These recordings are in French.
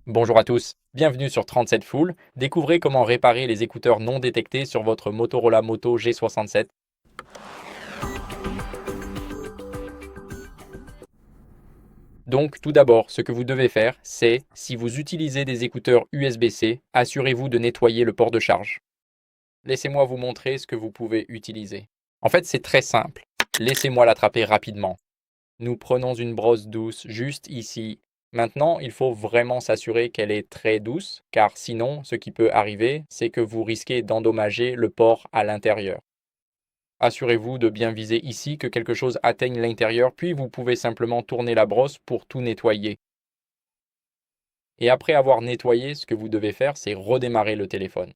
Bonjour à tous, bienvenue sur 37 Full. Découvrez comment réparer les écouteurs non détectés sur votre Motorola Moto G67. Donc tout d'abord, ce que vous devez faire, c'est, si vous utilisez des écouteurs USB-C, assurez-vous de nettoyer le port de charge. Laissez-moi vous montrer ce que vous pouvez utiliser. En fait, c'est très simple. Laissez-moi l'attraper rapidement. Nous prenons une brosse douce juste ici. Maintenant, il faut vraiment s'assurer qu'elle est très douce, car sinon, ce qui peut arriver, c'est que vous risquez d'endommager le port à l'intérieur. Assurez-vous de bien viser ici que quelque chose atteigne l'intérieur, puis vous pouvez simplement tourner la brosse pour tout nettoyer. Et après avoir nettoyé, ce que vous devez faire, c'est redémarrer le téléphone.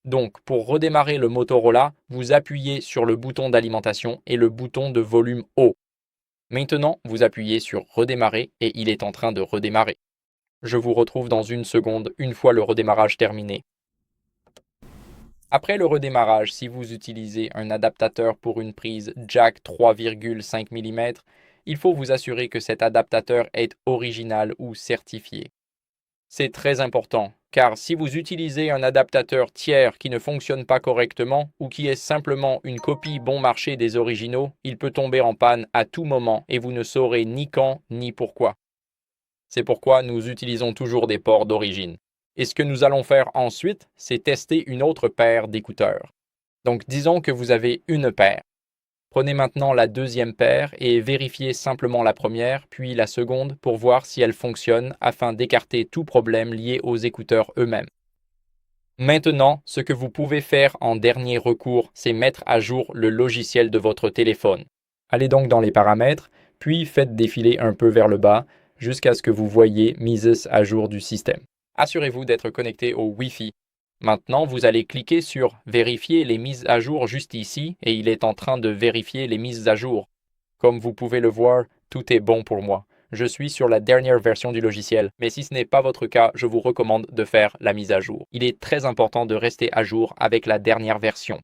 Donc, pour redémarrer le Motorola, vous appuyez sur le bouton d'alimentation et le bouton de volume haut. Maintenant, vous appuyez sur redémarrer et il est en train de redémarrer. Je vous retrouve dans une seconde, une fois le redémarrage terminé. Après le redémarrage, si vous utilisez un adaptateur pour une prise jack 3,5 mm, il faut vous assurer que cet adaptateur est original ou certifié. C'est très important, car si vous utilisez un adaptateur tiers qui ne fonctionne pas correctement ou qui est simplement une copie bon marché des originaux, il peut tomber en panne à tout moment et vous ne saurez ni quand ni pourquoi. C'est pourquoi nous utilisons toujours des ports d'origine. Et ce que nous allons faire ensuite, c'est tester une autre paire d'écouteurs. Donc disons que vous avez une paire. Prenez maintenant la deuxième paire et vérifiez simplement la première, puis la seconde pour voir si elle fonctionne afin d'écarter tout problème lié aux écouteurs eux-mêmes. Maintenant, ce que vous pouvez faire en dernier recours, c'est mettre à jour le logiciel de votre téléphone. Allez donc dans les paramètres, puis faites défiler un peu vers le bas jusqu'à ce que vous voyez Mises à jour du système. Assurez-vous d'être connecté au Wi-Fi. Maintenant, vous allez cliquer sur Vérifier les mises à jour juste ici et il est en train de vérifier les mises à jour. Comme vous pouvez le voir, tout est bon pour moi. Je suis sur la dernière version du logiciel, mais si ce n'est pas votre cas, je vous recommande de faire la mise à jour. Il est très important de rester à jour avec la dernière version.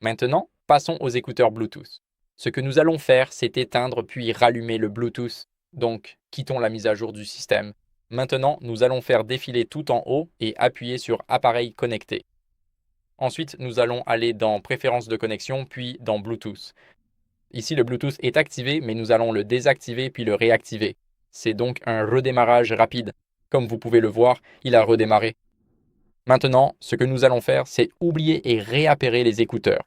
Maintenant, passons aux écouteurs Bluetooth. Ce que nous allons faire, c'est éteindre puis rallumer le Bluetooth. Donc, quittons la mise à jour du système. Maintenant, nous allons faire défiler tout en haut et appuyer sur Appareil connecté. Ensuite, nous allons aller dans Préférences de connexion, puis dans Bluetooth. Ici, le Bluetooth est activé, mais nous allons le désactiver puis le réactiver. C'est donc un redémarrage rapide. Comme vous pouvez le voir, il a redémarré. Maintenant, ce que nous allons faire, c'est oublier et réappairer les écouteurs.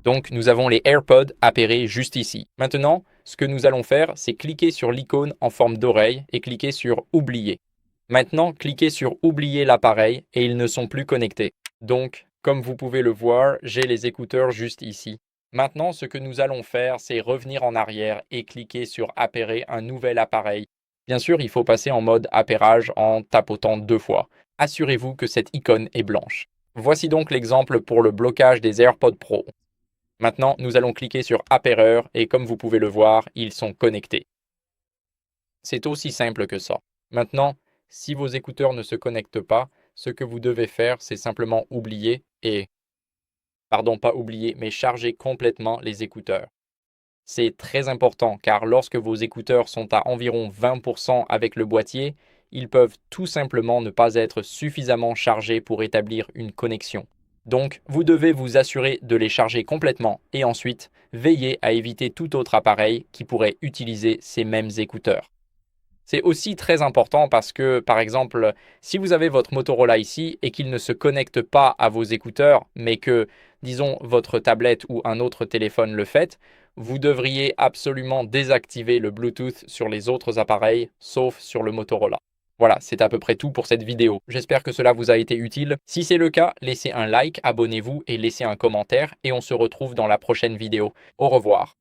Donc, nous avons les AirPods appairés juste ici. Maintenant, ce que nous allons faire, c'est cliquer sur l'icône en forme d'oreille et cliquer sur Oublier. Maintenant, cliquez sur Oublier l'appareil et ils ne sont plus connectés. Donc, comme vous pouvez le voir, j'ai les écouteurs juste ici. Maintenant, ce que nous allons faire, c'est revenir en arrière et cliquer sur Appairer un nouvel appareil. Bien sûr, il faut passer en mode appairage en tapotant 2 fois. Assurez-vous que cette icône est blanche. Voici donc l'exemple pour le blocage des AirPods Pro. Maintenant, nous allons cliquer sur Appaireur et comme vous pouvez le voir, ils sont connectés. C'est aussi simple que ça. Maintenant, si vos écouteurs ne se connectent pas, ce que vous devez faire, c'est simplement oublier et pardon, pas oublier, mais charger complètement les écouteurs. C'est très important car lorsque vos écouteurs sont à environ 20% avec le boîtier, ils peuvent tout simplement ne pas être suffisamment chargés pour établir une connexion. Donc, vous devez vous assurer de les charger complètement et ensuite, veillez à éviter tout autre appareil qui pourrait utiliser ces mêmes écouteurs. C'est aussi très important parce que, par exemple, si vous avez votre Motorola ici et qu'il ne se connecte pas à vos écouteurs, mais que, disons, votre tablette ou un autre téléphone le fait, vous devriez absolument désactiver le Bluetooth sur les autres appareils, sauf sur le Motorola. Voilà, c'est à peu près tout pour cette vidéo. J'espère que cela vous a été utile. Si c'est le cas, laissez un like, abonnez-vous et laissez un commentaire et on se retrouve dans la prochaine vidéo. Au revoir.